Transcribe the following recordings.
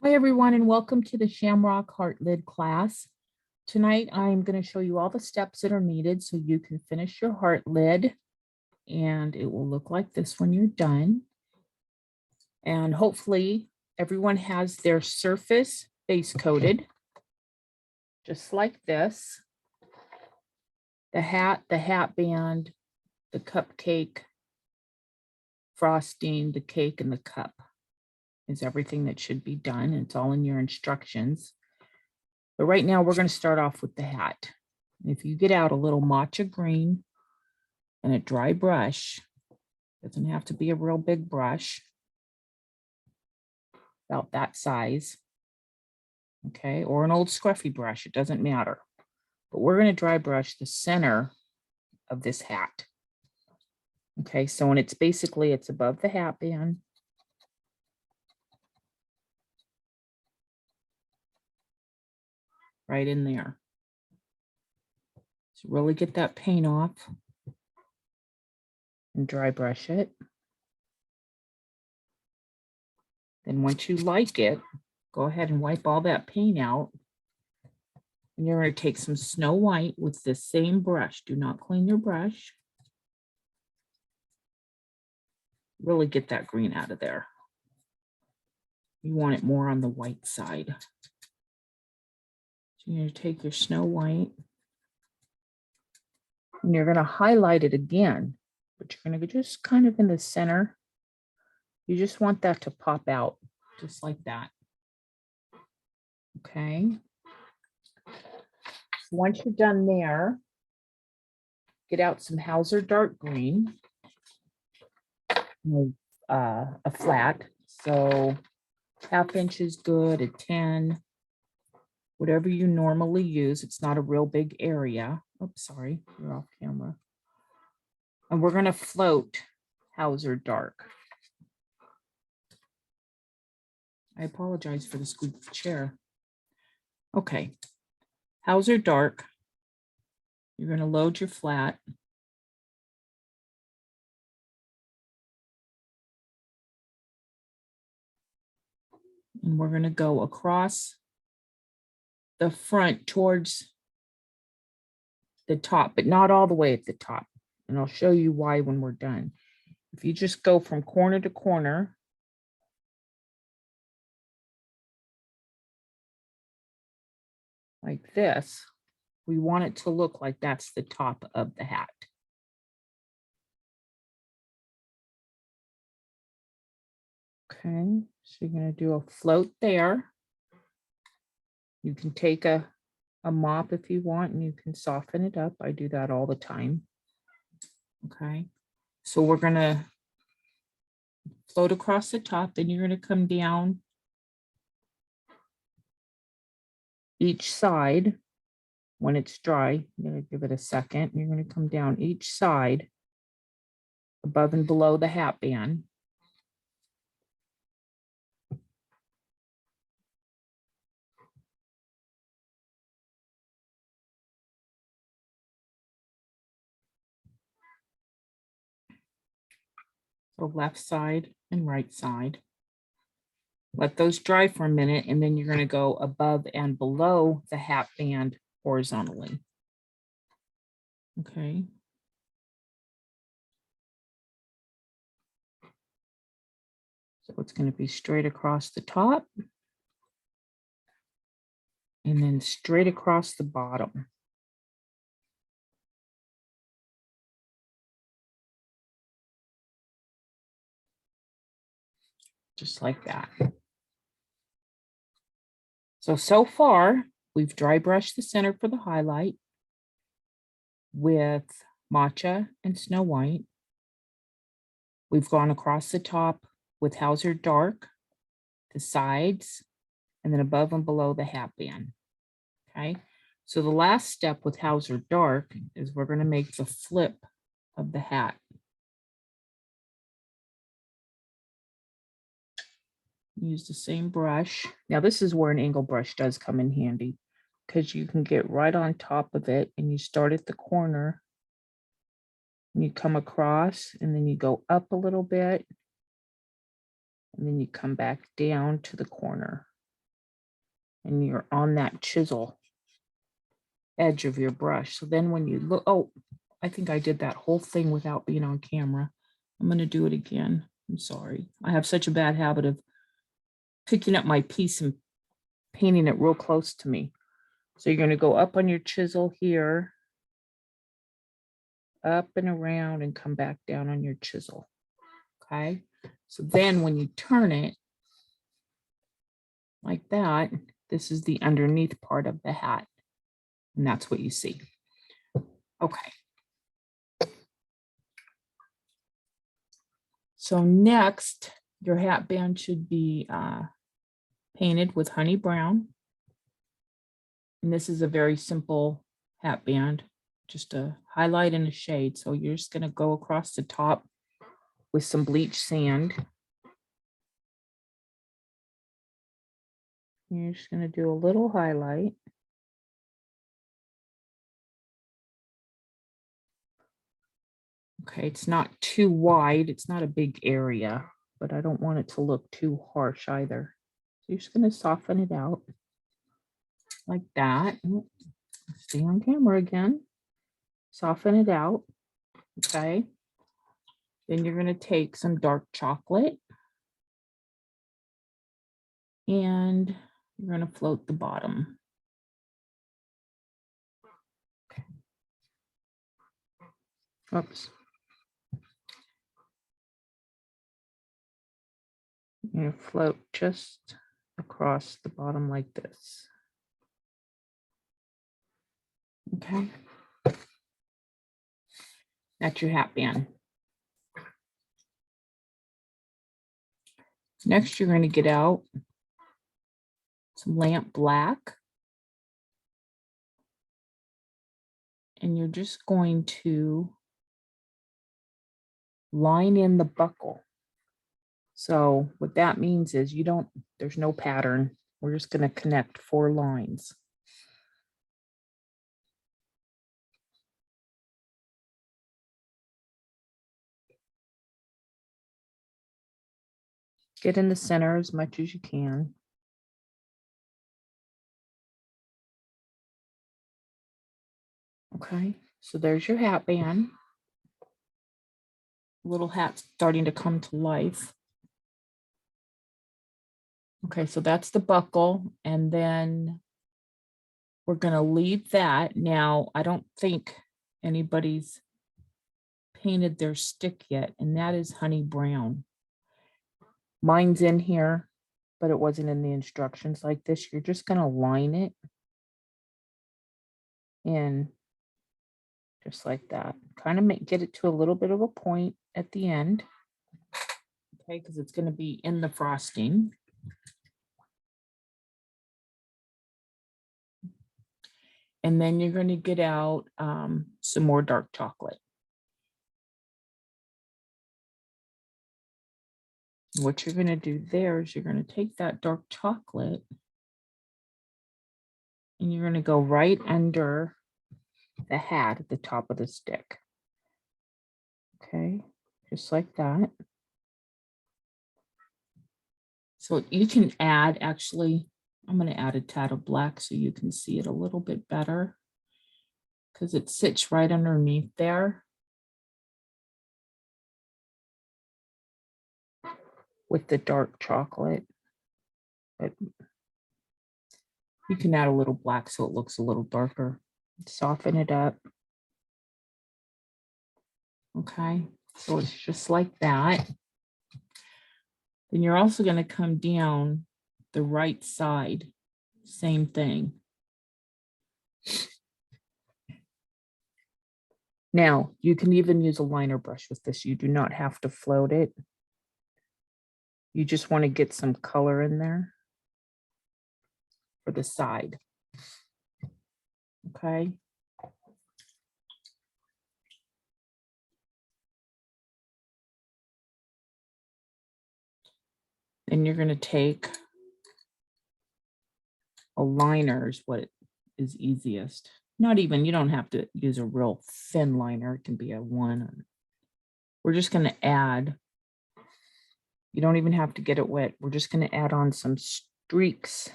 Hi, everyone, and welcome to the Shamrock Heart Lid class. Tonight, I'm going to show you all the steps that are needed so you can finish your heart lid, and it will look like this when you're done. And hopefully, everyone has their surface base coated, just like this. The hat band, the cupcake, frosting, the cake, and the cup is everything that should be done. It's all in your instructions. But right now, we're going to start off with the hat. If you get out a little matcha green and a dry brush, doesn't have to be a real big brush, about that size, okay, or an old scruffy brush, it doesn't matter. But we're going to dry brush the center of this hat. Okay, so when it's basically, it's above the hat band. Right in there. So really get that paint off and dry brush it. Then once you like it, go ahead and wipe all that paint out. And you're going to take some Snow White with the same brush. Do not clean your brush. Really get that green out of there. You want it more on the white side. So you're going to take your Snow White and you're going to highlight it again, but you're going to just kind of in the center. You just want that to pop out just like that. Okay. So once you're done there, get out some Hauser dark green, a flat. So 1/2 inch is good, a 10, whatever you normally use. It's not a real big area. Oops, sorry, you're off camera. And we're going to float Hauser dark. I apologize for the squeak of the chair. Okay, Hauser dark. You're going to load your flat. And we're going to go across the front towards the top, but not all the way at the top. And I'll show you why when we're done. If you just go from corner to corner, like this, we want it to look like that's the top of the hat. Okay, so you're going to do a float there. You can take a mop if you want, and you can soften it up. I do that all the time. Okay, so we're going to float across the top, then you're going to come down each side. When it's dry, you're going to give it a second. You're going to come down each side above and below the hat band. So left side and right side. Let those dry for a minute, and then you're going to go above and below the hat band horizontally. Okay. So it's going to be straight across the top and then straight across the bottom. Just like that. So far, we've dry brushed the center for the highlight with matcha and Snow White. We've gone across the top with Hauser dark, the sides, and then above and below the hat band. Okay, so the last step with Hauser dark is we're going to make the flip of the hat. Use the same brush. Now this is where an angle brush does come in handy, because you can get right on top of it and you start at the corner and you come across and then you go up a little bit and then you come back down to the corner. and you're on that chisel edge of your brush. So then when you look, oh, I think I did that whole thing without being on camera. I'm going to do it again. I'm sorry. I have such a bad habit of picking up my piece and painting it real close to me. So you're going to go up on your chisel here, up and around, and come back down on your chisel. Okay. So then when you turn it like that, this is the underneath part of the hat. And that's what you see. Okay. So next, your hat band should be painted with honey brown. And this is a very simple hat band, just a highlight and a shade. So you're just going to go across the top with some bleach sand. You're just going to do a little highlight. Okay, it's not too wide. It's not a big area, but I don't want it to look too harsh either. So you're just going to soften it out like that. Stay on camera again. Soften it out. Okay. Then you're going to take some dark chocolate and you're going to float the bottom. Oops. You're going to float just across the bottom like this. Okay. That's your hat band. Next, you're going to get out some lamp black. And you're just going to line in the buckle. So what that means is there's no pattern. We're just going to connect 4 lines. Get in the center as much as you can. Okay, so there's your hat band. Little hat starting to come to life. Okay, so that's the buckle, and then we're going to leave that. Now, I don't think anybody's painted their stick yet, and that is honey brown. Mine's in here, but it wasn't in the instructions like this. You're just going to line it in just like that. Kind of get it to a little bit of a point at the end. Okay, because it's going to be in the frosting. And then you're going to get out some more dark chocolate. What you're going to do there is you're going to take that dark chocolate and you're going to go right under the hat at the top of the stick. Okay, just like that. So you can add, actually, I'm going to add a tad of black so you can see it a little bit better because it sits right underneath there with the dark chocolate. But you can add a little black so it looks a little darker. Soften it up. Okay, so it's just like that. Then you're also going to come down the right side, same thing. Now, you can even use a liner brush with this. You do not have to float it. You just want to get some color in there for the side. Okay. Then you're going to take a liner is what is easiest. Not even, you don't have to use a real thin liner. It can be a 1. We're just going to add, you don't even have to get it wet. We're just going to add on some streaks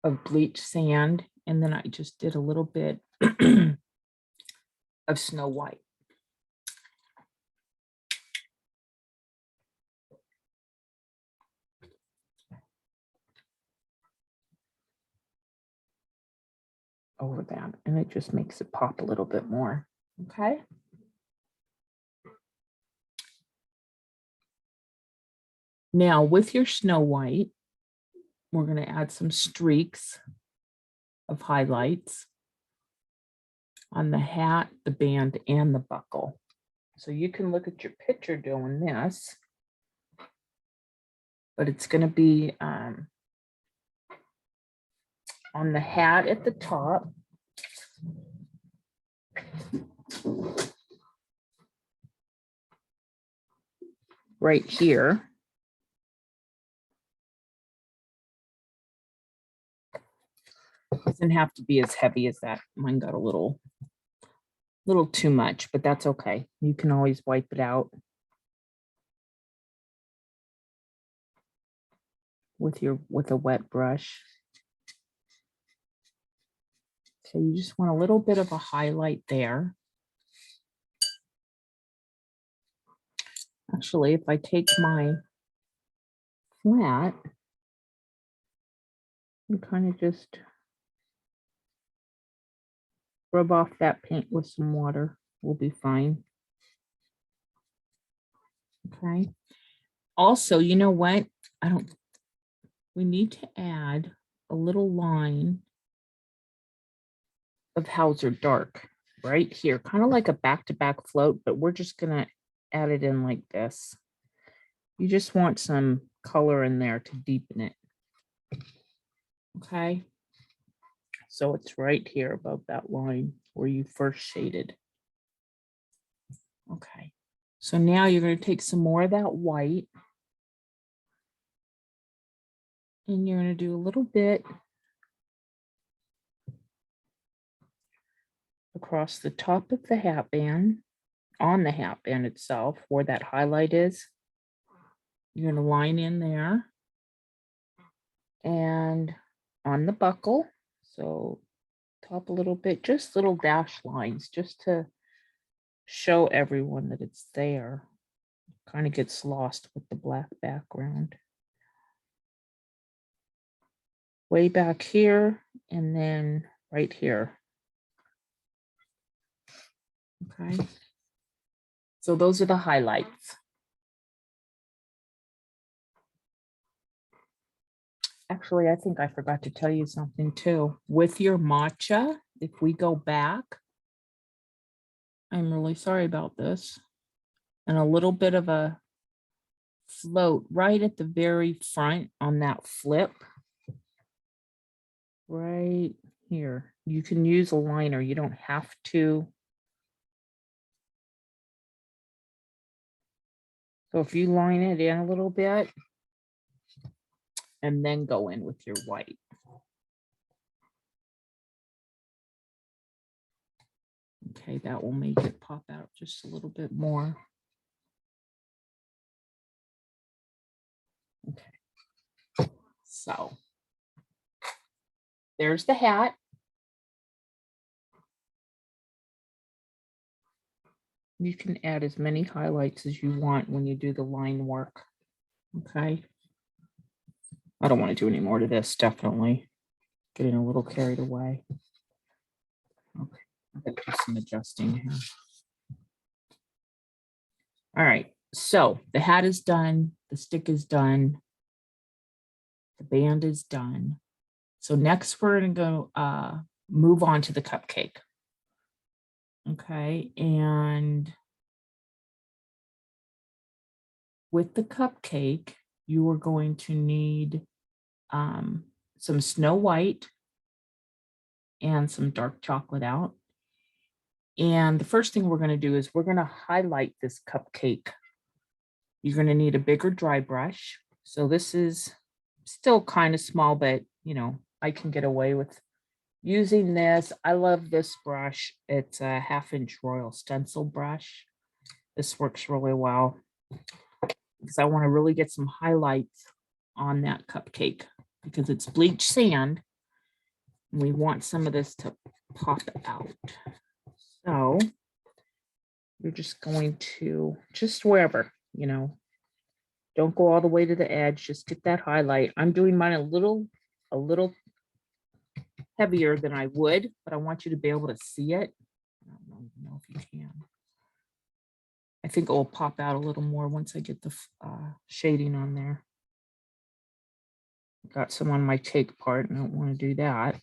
of bleach sand, and then I just did a little bit of Snow White. Over that, and it just makes it pop a little bit more. Okay. Now with your Snow White, we're going to add some streaks of highlights on the hat, the band, and the buckle. So you can look at your picture doing this, but it's going to be on the hat at the top. Right here. Doesn't have to be as heavy as that. Mine got a little too much, but that's okay. You can always wipe it out with a wet brush. So you just want a little bit of a highlight there. Actually, if I take my flat and kind of just rub off that paint with some water, we'll be fine. Okay. Also, you know what? We need to add a little line of Hauser Dark right here, kind of like a back-to-back float, but we're just gonna add it in like this. You just want some color in there to deepen it. Okay. So it's right here above that line where you first shaded. Okay. So now you're going to take some more of that white and you're going to do a little bit across the top of the hat band, on the hat band itself, where that highlight is. You're going to line in there and on the buckle. So top a little bit, just little dash lines, just to show everyone that it's there. Kind of gets lost with the black background. Way back here and then right here. Okay. So those are the highlights. Actually, I think I forgot to tell you something too. With your matcha, if we go back, I'm really sorry about this, and a little bit of a float right at the very front on that flip. Right here. You can use a liner. You don't have to. So if you line it in a little bit and then go in with your white. Okay, that will make it pop out just a little bit more. Okay. So there's the hat. You can add as many highlights as you want when you do the line work. Okay. I don't want to do any more to this, definitely. Getting a little carried away. Okay, I'm going to do some adjusting here. All right, so the hat is done, the stick is done, the band is done. So next we're going to go move on to the cupcake. Okay, and with the cupcake, you are going to need some Snow White and some dark chocolate out. And the first thing we're going to do is we're going to highlight this cupcake. You're going to need a bigger dry brush. So this is still kind of small, but you know, I can get away with using this. I love this brush. It's a 1/2-inch Royal stencil brush. This works really well because I want to really get some highlights on that cupcake because it's bleach sand We want some of this to pop out. So you're just going to, just wherever, you know, don't go all the way to the edge, just get that highlight. I'm doing mine a little heavier than I would, but I want you to be able to see it. I don't know if you can. I think it will pop out a little more once I get the shading on there. Got some on my take part and I don't want to do that.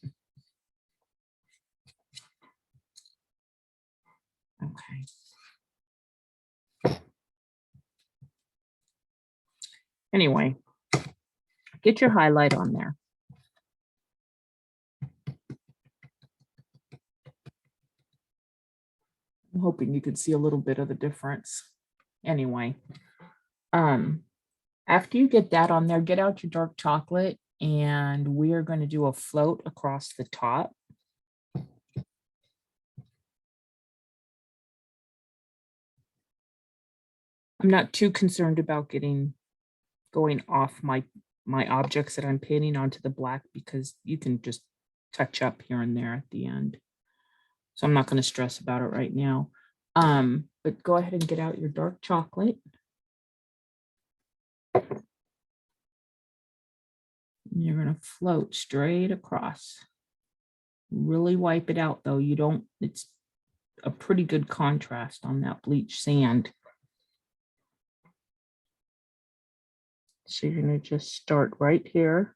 Okay. Anyway, get your highlight on there. I'm hoping you can see a little bit of the difference. Anyway, after you get that on there, get out your dark chocolate and we are going to do a float across the top. I'm not too concerned about going off my objects that I'm painting onto the black because you can just touch up here and there at the end. So I'm not going to stress about it right now. But go ahead and get out your dark chocolate. You're going to float straight across. Really wipe it out though. You don't, it's a pretty good contrast on that bleach sand. So you're going to just start right here.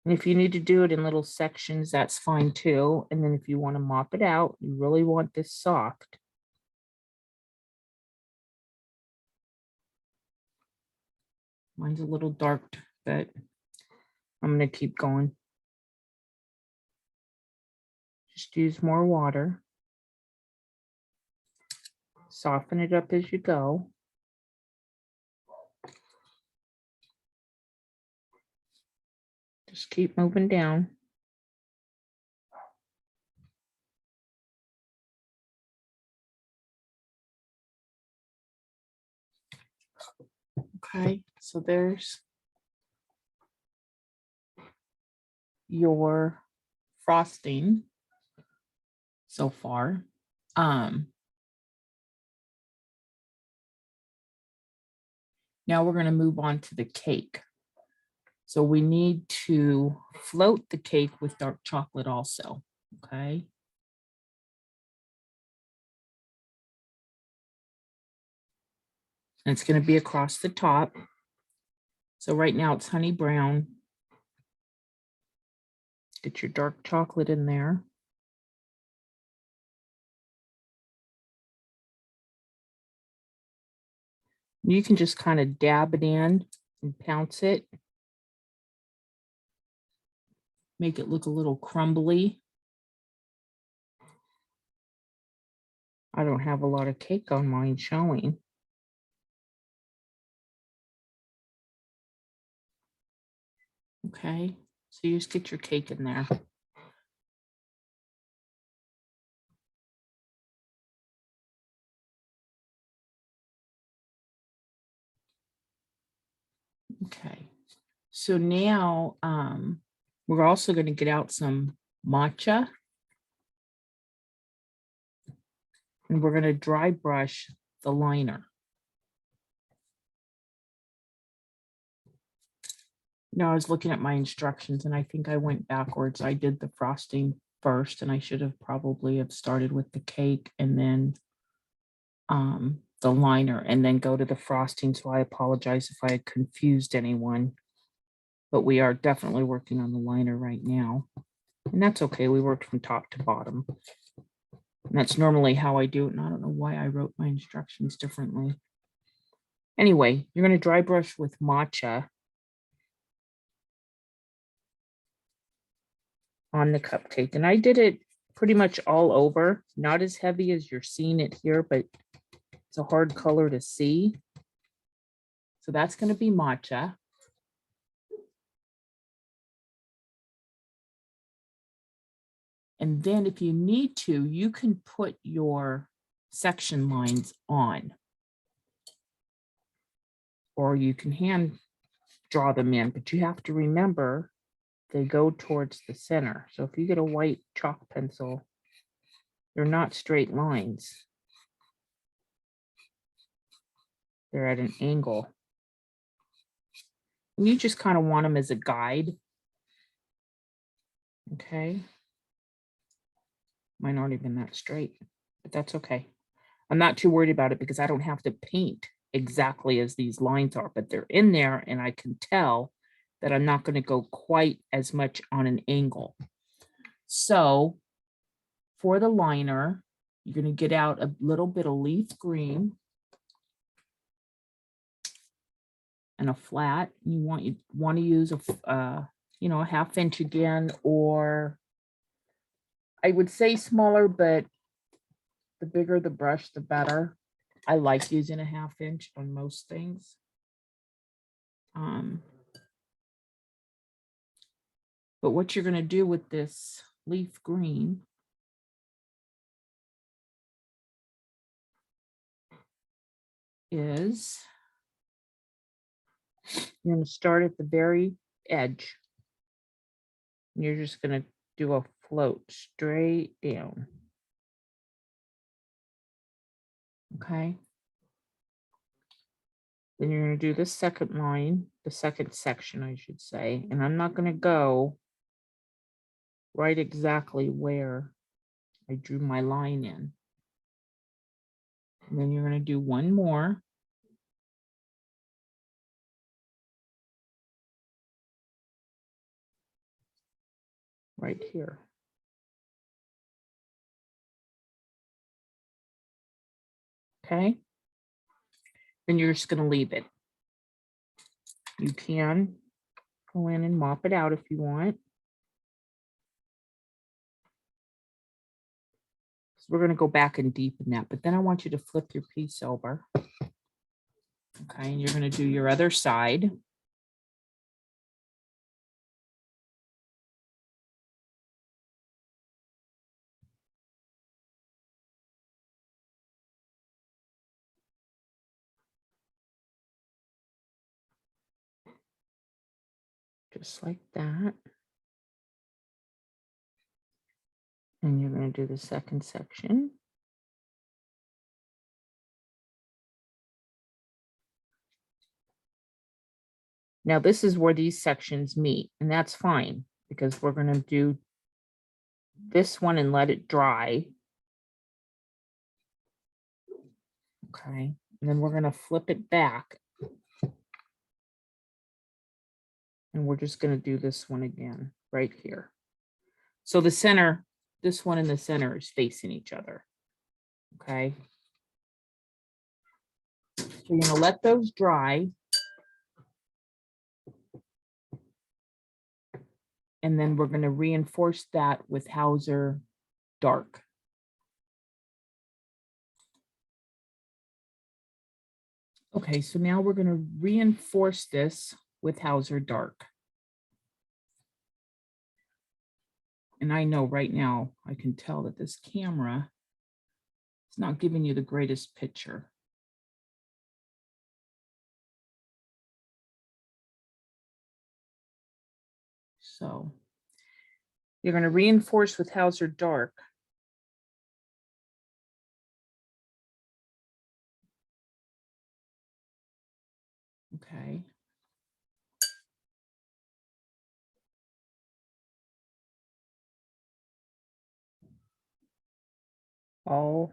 And if you need to do it in little sections, that's fine too. And then if you want to mop it out, you really want this soft. Mine's a little dark, but I'm going to keep going. Just use more water. Soften it up as you go. Just keep moving down. Okay, so there's your frosting so far. Now we're going to move on to the cake. So we need to float the cake with dark chocolate also, okay? And it's going to be across the top. So right now it's honey brown. Get your dark chocolate in there. You can just kind of dab it in and pounce it. Make it look a little crumbly. I don't have a lot of cake on mine showing. Okay, so you just get your cake in there. Okay, so now we're also going to get out some matcha. And we're going to dry brush the liner. Now I was looking at my instructions and I think I went backwards. I did the frosting first and I should have probably have started with the cake and then the liner and then go to the frosting. So I apologize if I had confused anyone, but we are definitely working on the liner right now. And that's okay. We worked from top to bottom. And that's normally how I do it. And I don't know why I wrote my instructions differently. Anyway, you're going to dry brush with matcha on the cupcake. And I did it pretty much all over, not as heavy as you're seeing it here, but it's a hard color to see. So that's going to be matcha. And then if you need to, you can put your section lines on. Or you can hand draw them in, but you have to remember they go towards the center. So if you get a white chalk pencil, they're not straight lines. They're at an angle. And you just kind of want them as a guide. Okay. Mine aren't even that straight, but that's okay. I'm not too worried about it because I don't have to paint exactly as these lines are, but they're in there and I can tell that I'm not going to go quite as much on an angle. So for the liner, you're going to get out a little bit of leaf green and a flat. You want to use a a 1/2 inch again, or I would say smaller, but the bigger the brush, the better. I like using a 1/2 inch on most things. But what you're going to do with this leaf green is you're going to start at the very edge. And you're just going to do a float straight down. Okay. Then you're going to do the second line, the second section, I should say. And I'm not going to go right exactly where I drew my line in. And then you're going to do one more. Right here. Okay. Then you're just going to leave it. You can go in and mop it out if you want. So we're going to go back and deepen that, but then I want you to flip your piece over. Okay, and you're going to do your other side. Just like that. And you're going to do the second section. Now this is where these sections meet, and that's fine because we're going to do this one and let it dry. Okay, and then we're going to flip it back. And we're just going to do this one again right here. So the center, this one in the center is facing each other. Okay. So you're going to let those dry. And then we're going to reinforce that with Hauser Dark. Okay, so now we're going to reinforce this with Hauser Dark. And I know right now, I can tell that this camera is not giving you the greatest picture. So you're going to reinforce with Hauser Dark. Okay. All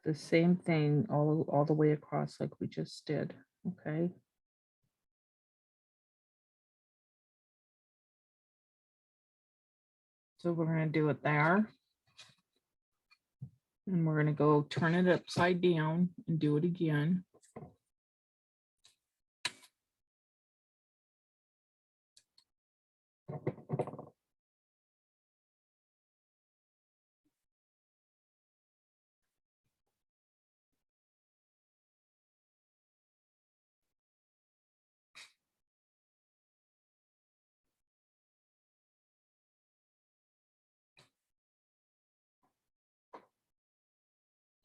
the same thing all the way across like we just did. Okay. So we're going to do it there. And we're going to go turn it upside down and do it again.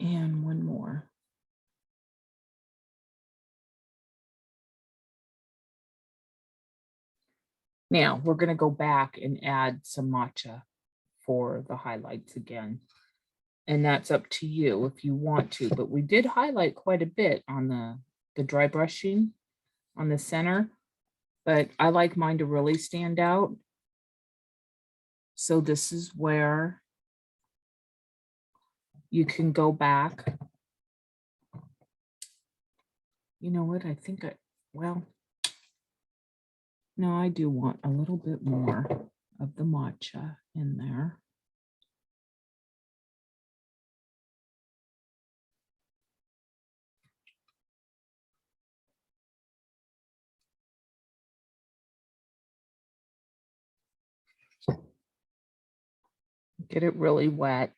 And one more. Now we're going to go back and add some matcha for the highlights again. And that's up to you if you want to, but we did highlight quite a bit on the dry brushing on the center, but I like mine to really stand out. So this is where you can go back. You know what? I think well, no, I do want a little bit more of the matcha in there. Get it really wet.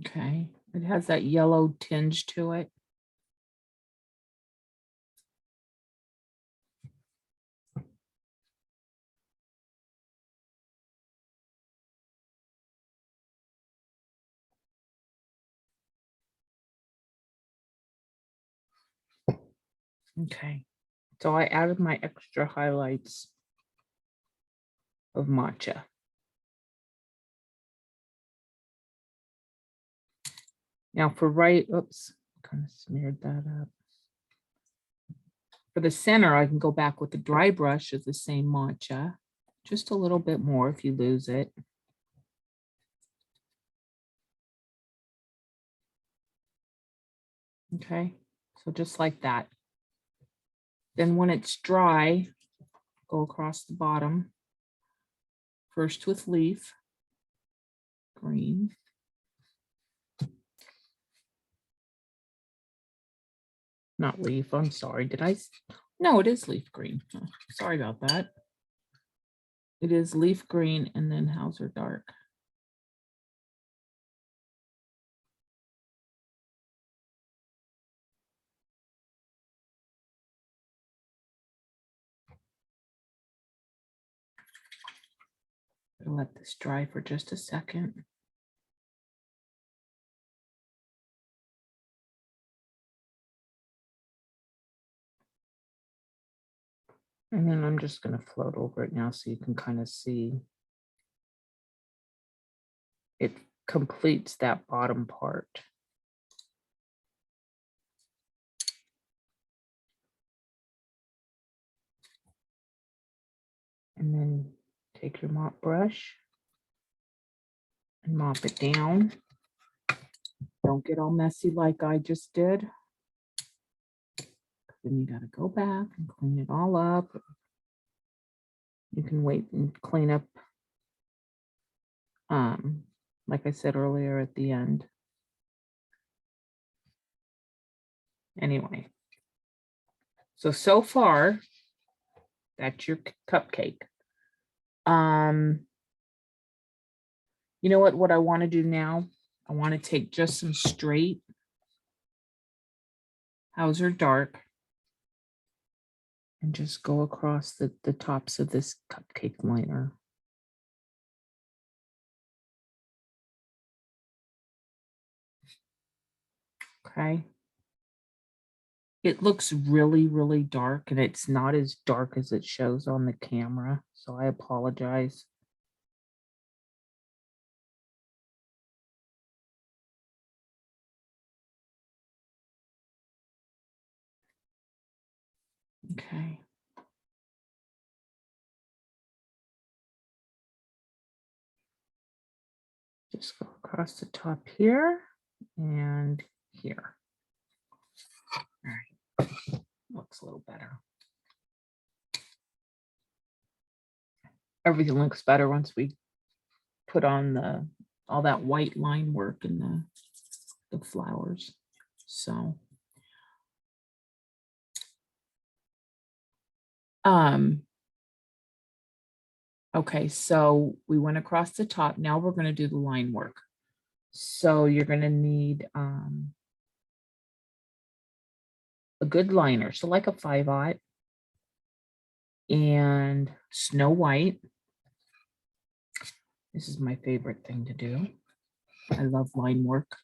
Okay, it has that yellow tinge to it. Okay, so I added my extra highlights of matcha. Now for oops, kind of smeared that up. For the center, I can go back with the dry brush of the same matcha, just a little bit more if you lose it. Okay, so just like that. Then when it's dry, go across the bottom, first with leaf green. Not leaf, I'm sorry, no, it is leaf green. Oh, sorry about that. It is leaf green and then Hauser dark. I'll let this dry for just a second. And then I'm just going to float over it now so you can kind of see it completes that bottom part. And then take your mop brush and mop it down. Don't get all messy like I just did. Then you got to go back and clean it all up. You can wait and clean up, like I said earlier, at the end. Anyway, so far, that's your cupcake. You know what I want to do now? I want to take just some straight Hauser dark and just go across the tops of this cupcake liner. Okay. It looks really, really dark, and it's not as dark as it shows on the camera, so I apologize. Okay. Just go across the top here and here. All right. Looks a little better. Everything looks better once we put on all that white line work and the flowers. So okay, so we went across the top. Now we're going to do the line work. So you're going to need a good liner. So like a 5/0 and Snow White. This is my favorite thing to do. I love line work.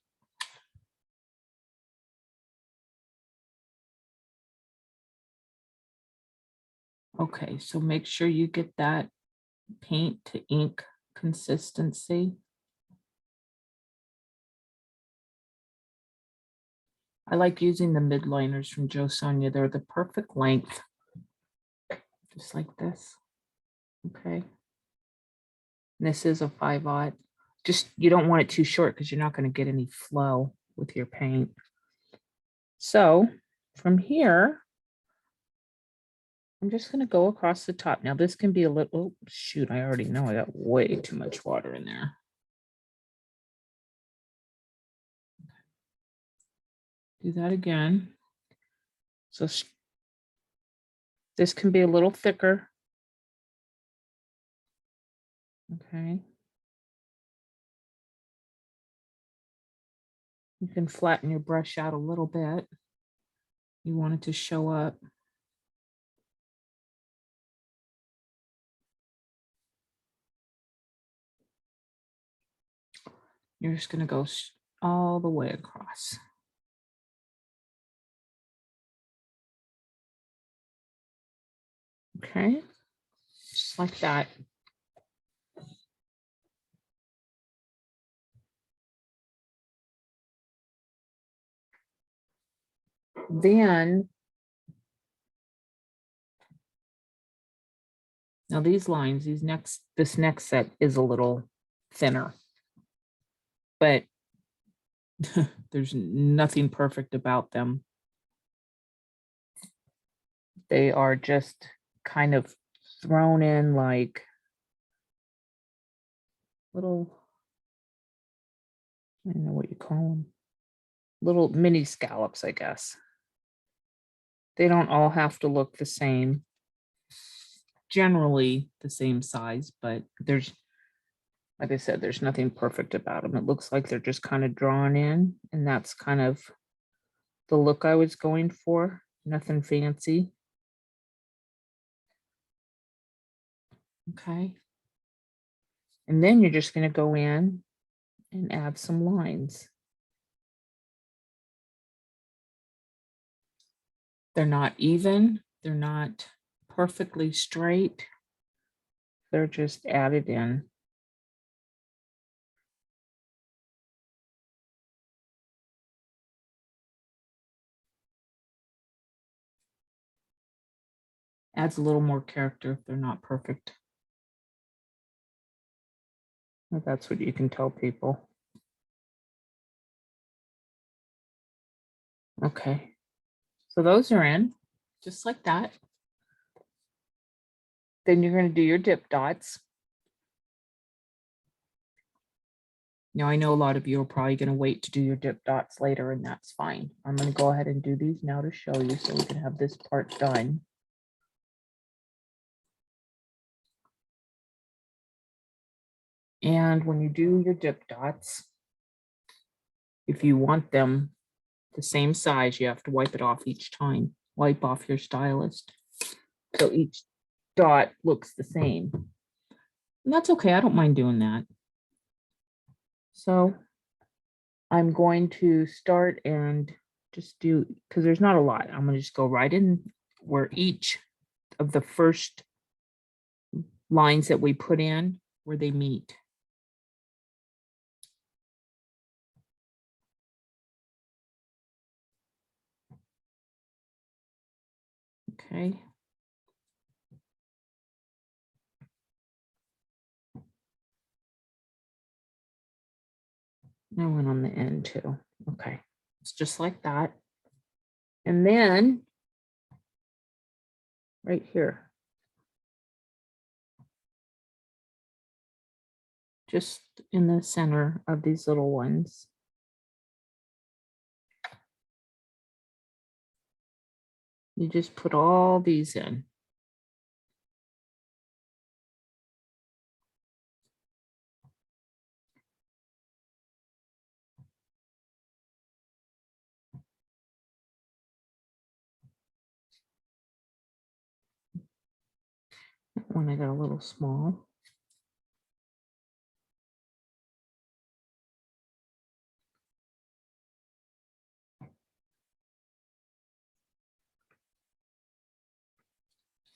Okay, so make sure you get that paint to ink consistency. I like using the mid liners from Joe Sonia. They're the perfect length, just like this. Okay. And this is a 5/0. Just, you don't want it too short because you're not going to get any flow with your paint. So from here, I'm just going to go across the top. Now this can be a little, oh, shoot, I already know I got way too much water in there. Do that again. So this can be a little thicker. Okay. You can flatten your brush out a little bit. You want it to show up. You're just going to go all the way across. Okay, just like that. Then, now these lines, this next set is a little thinner, but there's nothing perfect about them. They are just kind of thrown in like little, I don't know what you call them, little mini scallops, I guess. They don't all have to look the same. Generally the same size, but there's, like I said, there's nothing perfect about them. It looks like they're just kind of drawn in, and that's kind of the look I was going for. Nothing fancy. Okay. And then you're just going to go in and add some lines. They're not even, they're not perfectly straight. They're just added in. Adds a little more character if they're not perfect. That's what you can tell people. Okay. So those are in, just like that. Then you're going to do your dip dots. Now, I know a lot of you are probably going to wait to do your dip dots later, and that's fine. I'm going to go ahead and do these now to show you so we can have this part done. And when you do your dip dots, if you want them the same size, you have to wipe it off each time. Wipe off your stylist. So each dot looks the same. And that's okay. I don't mind doing that. So I'm going to start and just do, because there's not a lot. I'm going to just go right in where each of the first lines that we put in, where they meet. Okay. I went on the end too. Okay. It's just like that. And then right here, just in the center of these little ones, you just put all these in. That one I got a little small.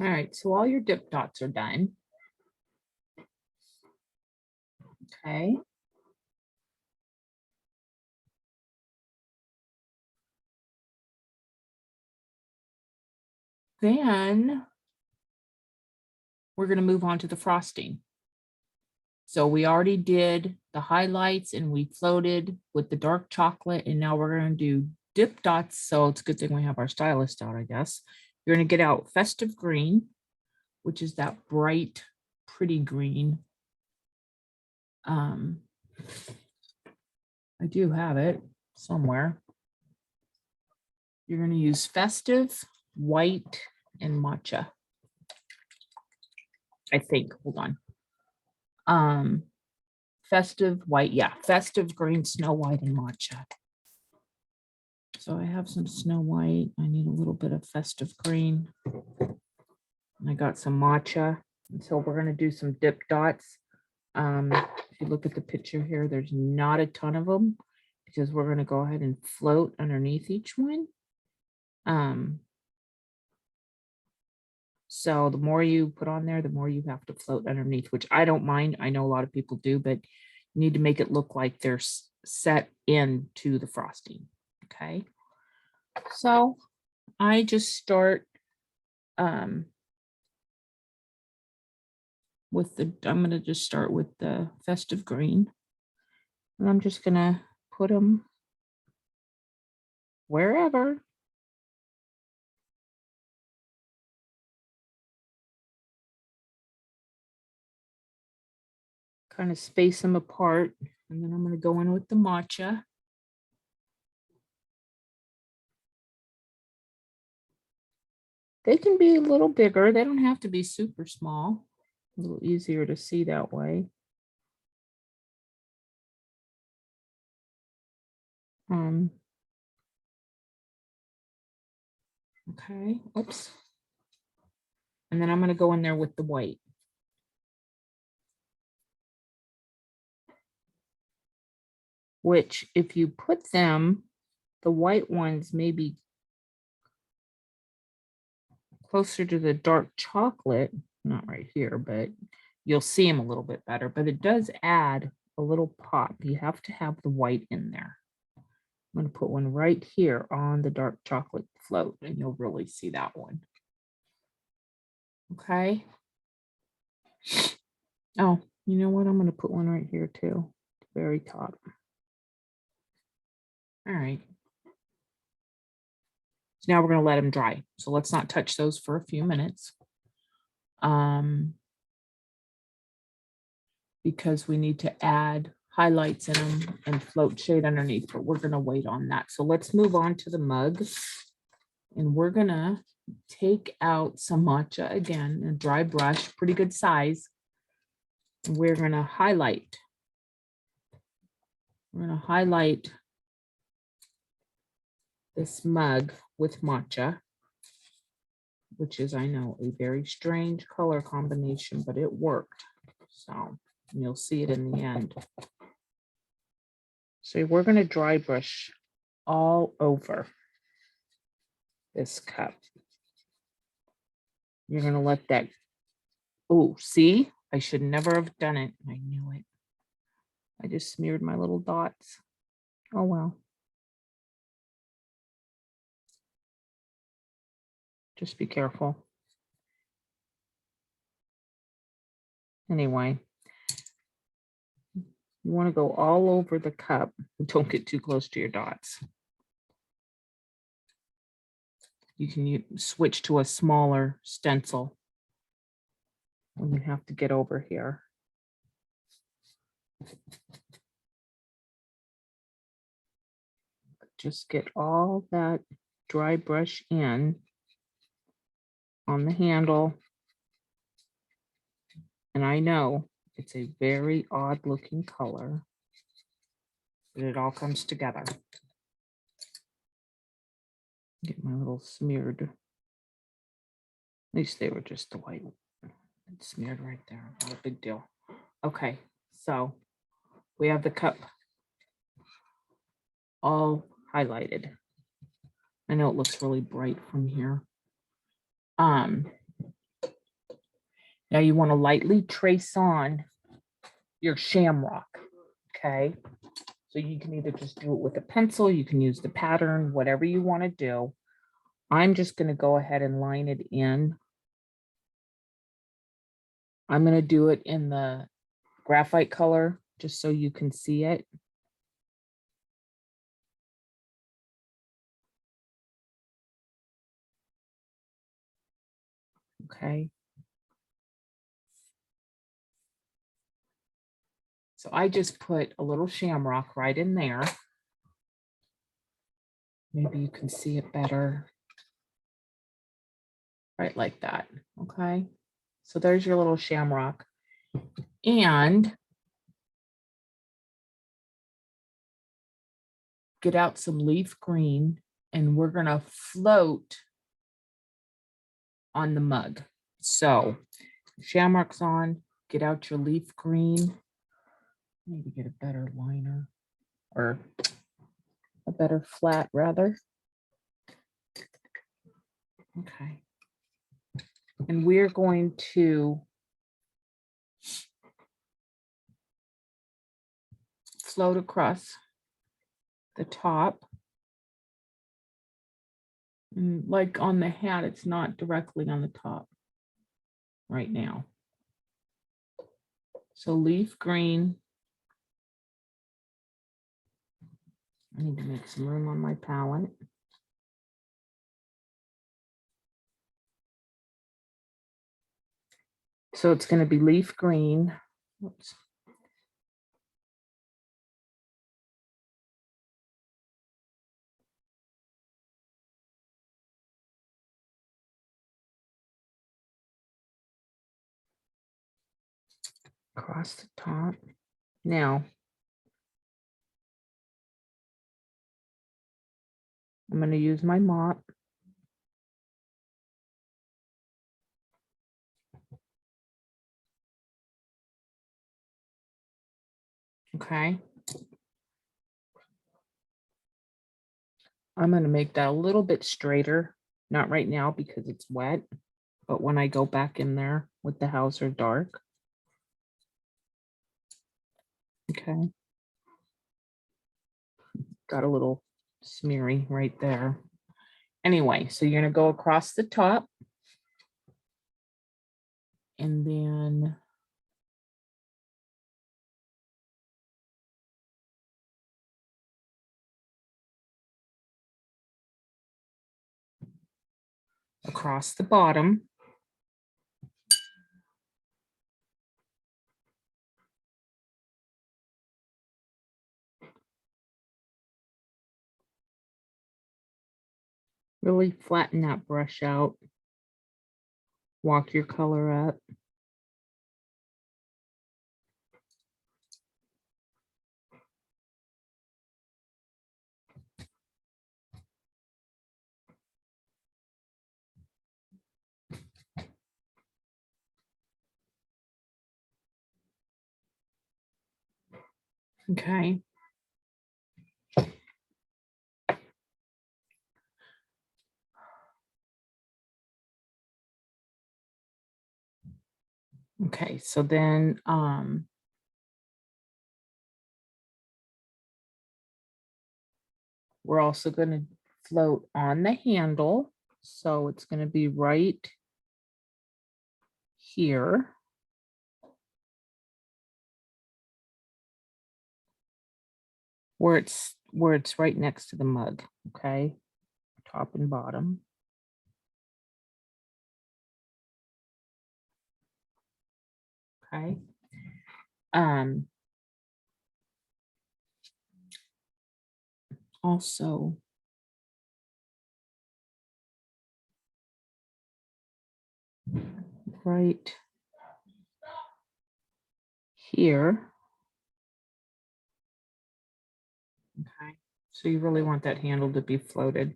All right, so all your dip dots are done. Okay. Then we're going to move on to the frosting. So we already did the highlights and we floated with the dark chocolate, and now we're going to do dip dots. So it's a good thing we have our stylist out, I guess. You're going to get out Festive Green, which is that bright, pretty green. I do have it somewhere. You're going to use Festive, White, and Matcha. I think, hold on. Festive, White, yeah, Festive Green, Snow White, and Matcha. So I have some Snow White. I need a little bit of Festive Green. And I got some Matcha. And so we're going to do some dip dots. If you look at the picture here, there's not a ton of them because we're going to go ahead and float underneath each one. So the more you put on there, the more you have to float underneath, which I don't mind. I know a lot of people do, but you need to make it look like they're set into the frosting. Okay. So I just start with I'm going to just start with the Festive Green. And I'm just going to put them wherever. Kind of space them apart. And then I'm going to go in with the Matcha. They can be a little bigger. They don't have to be super small. A little easier to see that way. Okay, oops. And then I'm going to go in there with the white. Which, if you put them, the white ones maybe closer to the dark chocolate, not right here, but you'll see them a little bit better. But it does add a little pop. You have to have the white in there. I'm going to put one right here on the dark chocolate float, and you'll really see that one. Okay. Oh, you know what? I'm going to put one right here too, the very top. All right. So now we're going to let them dry. So let's not touch those for a few minutes. Because we need to add highlights in them and float shade underneath, but we're going to wait on that. So let's move on to the mug. And we're going to take out some matcha again, a dry brush, pretty good size. And we're going to highlight. We're going to highlight this mug with matcha, which is, I know, a very strange color combination, but it worked. So you'll see it in the end. So we're going to dry brush all over this cup. You're going to let that, oh, see, I should never have done it. I knew it. I just smeared my little dots. Oh, well. Just be careful. Anyway, you want to go all over the cup. Don't get too close to your dots. You can switch to a smaller stencil when you have to get over here. Just get all that dry brush in on the handle. And I know it's a very odd looking color, but it all comes together. Get my little smeared. At least they were just the white. It's smeared right there. Not a big deal. Okay, so we have the cup all highlighted. I know it looks really bright from here. Now you want to lightly trace on your shamrock, okay? So you can either just do it with a pencil, you can use the pattern, whatever you want to do. I'm just going to go ahead and line it in. I'm going to do it in the graphite color just so you can see it. Okay. So I just put a little shamrock right in there. Maybe you can see it better. Right like that. Okay. So there's your little shamrock. And get out some leaf green and we're going to float on the mug. So shamrocks on, get out your leaf green. Maybe get a better liner or a better flat rather. Okay. And we're going to float across the top. And like on the hat, it's not directly on the top right now. So leaf green. I need to make some room on my palette. So it's going to be leaf green. Oops. Across the top. Now, I'm going to use my mop. Okay. I'm going to make that a little bit straighter. Not right now because it's wet, but when I go back in there with the Hauser Dark. Okay. Got a little smeary right there. Anyway, so you're going to go across the top. And then across the bottom. Really flatten that brush out. Walk your color up. Okay. Okay, so then we're also going to float on the handle. So it's going to be right here. Where it's right next to the mug, okay? Top and bottom. Okay. Also right here. Okay. So you really want that handle to be floated.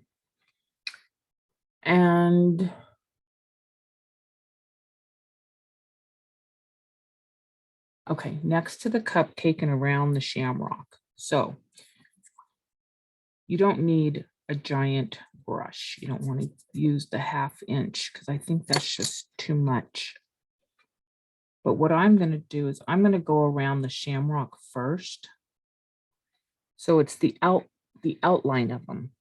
And Okay, next to the cupcake and around the shamrock. So you don't need a giant brush. You don't want to use the 1/2 inch because I think that's just too much. But what I'm going to do is I'm going to go around the shamrock first. So it's the outline of them.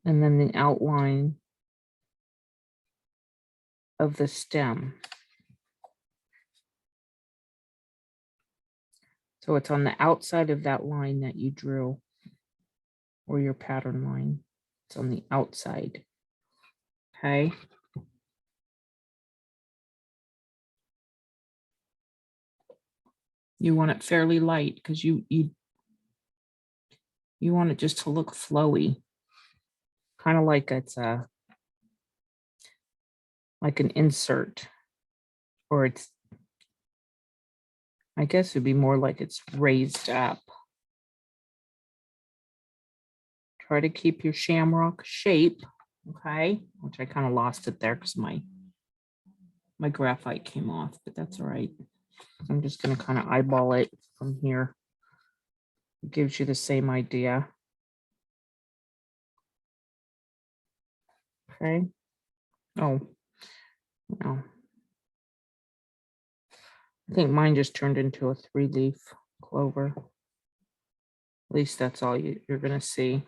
And then the outline of the stem. So it's on the outside of that line that you drew, or your pattern line. It's on the outside. Okay. You want it fairly light because you want it just to look flowy, kind of like it's like an insert, or it's, I guess it'd be more like it's raised up. Try to keep your shamrock shape, okay? Which I kind of lost it there because my graphite came off, but that's all right. I'm just going to kind of eyeball it from here. It gives you the same idea. Okay. Oh, no. I think mine just turned into a 3-leaf clover. At least that's all you're going to see.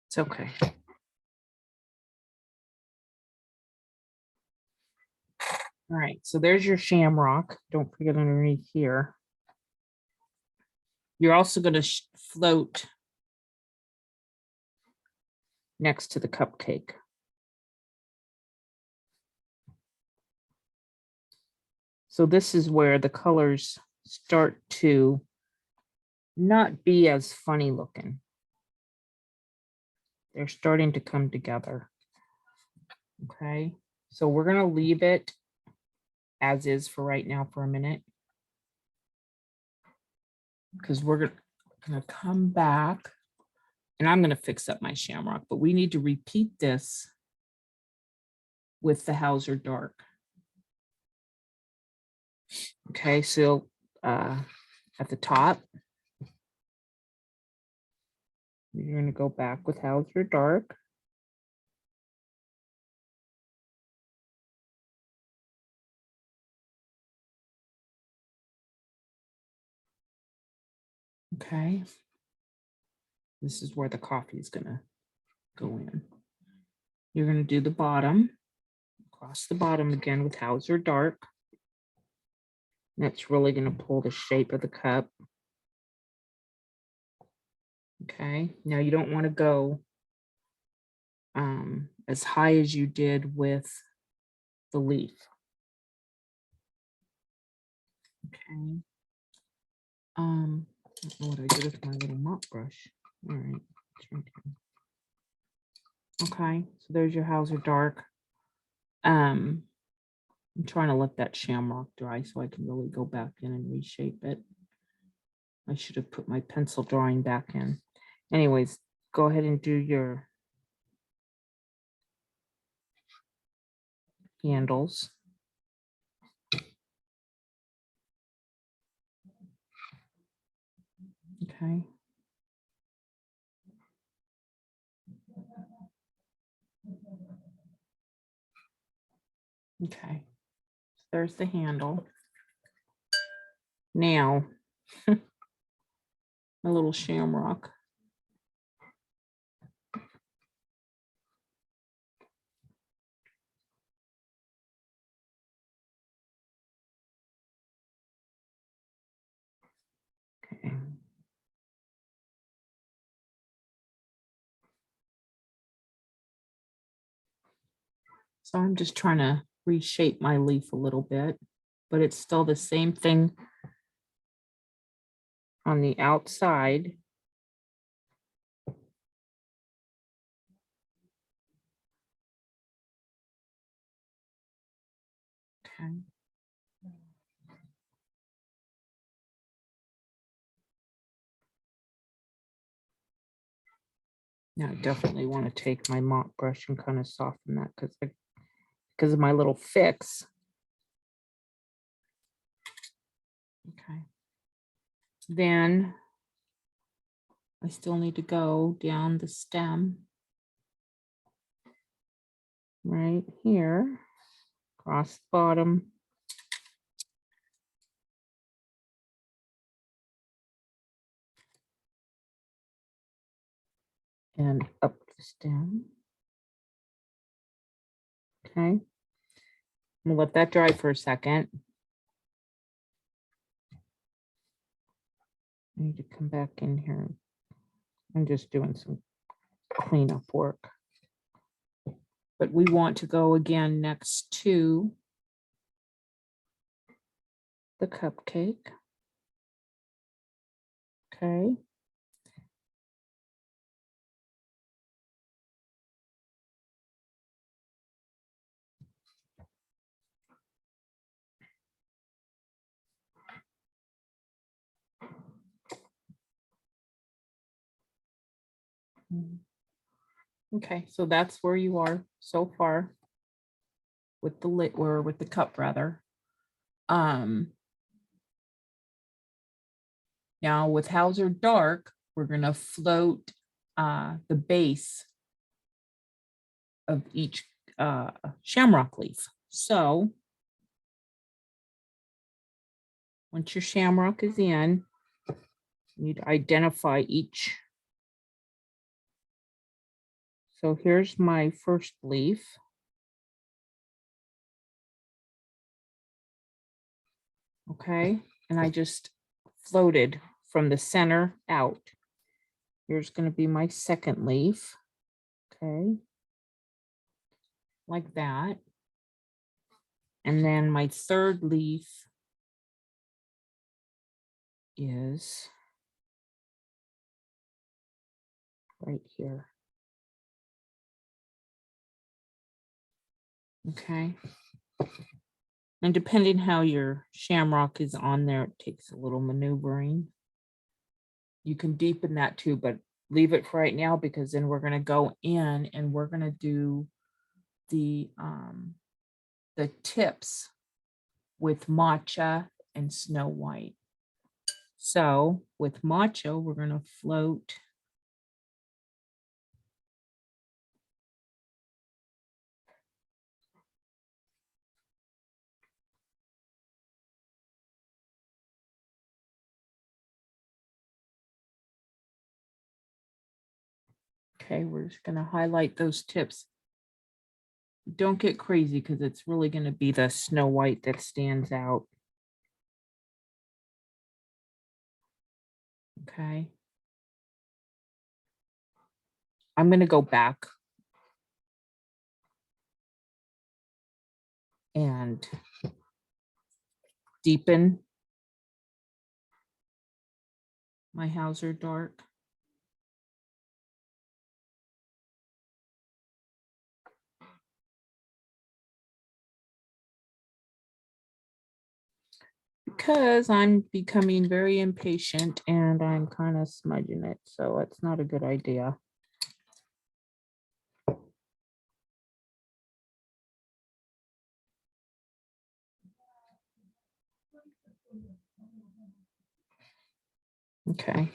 It's okay. All right, so there's your shamrock. Don't forget underneath here. You're also going to float next to the cupcake. So this is where the colors start to not be as funny looking. They're starting to come together. Okay, so we're going to leave it as is for right now for a minute, because we're going to come back and I'm going to fix up my shamrock, but we need to repeat this with the Hauser dark. Okay, so at the top, you're going to go back with Hauser dark. Okay, this is where the coffee is going to go in. You're going to do the bottom, across the bottom again with Hauser dark. That's really going to pull the shape of the cup. Okay, now you don't want to go as high as you did with the leaf. Okay. I don't know what I did with my little mop brush. All right. Okay, so there's your Hauser dark. I'm trying to let that shamrock dry so I can really go back in and reshape it. I should have put my pencil drawing back in. Anyways, go ahead and do your handles. Okay. Okay, so there's the handle. Now, a little shamrock. Okay. So I'm just trying to reshape my leaf a little bit, but it's still the same thing on the outside. Okay. Now I definitely want to take my mop brush and kind of soften that because of my little fix. Okay. Then I still need to go down the stem right here, across the bottom. And up the stem. Okay. I'm gonna let that dry for a second. I need to come back in here. I'm just doing some cleanup work. But we want to go again next to the cupcake. Okay. Okay, so that's where you are so far with the lid, or with the cup rather. Now with Hauser Dark, we're gonna float the base of each shamrock leaf. So once your shamrock is in, you need to identify each. So here's my first leaf. Okay, and I just floated from the center out. Here's going to be my second leaf. Okay, like that. And then my third leaf is right here. Okay. And depending how your shamrock is on there, it takes a little maneuvering. You can deepen that too, but leave it for right now because then we're going to go in and we're going to do the tips with matcha and Snow White. So with matcha, we're going to float okay, we're just going to highlight those tips. Don't get crazy because it's really going to be the Snow White that stands out. Okay. I'm going to go back and deepen my Hauser Dark. Because I'm becoming very impatient and I'm kind of smudging it, so it's not a good idea. Okay.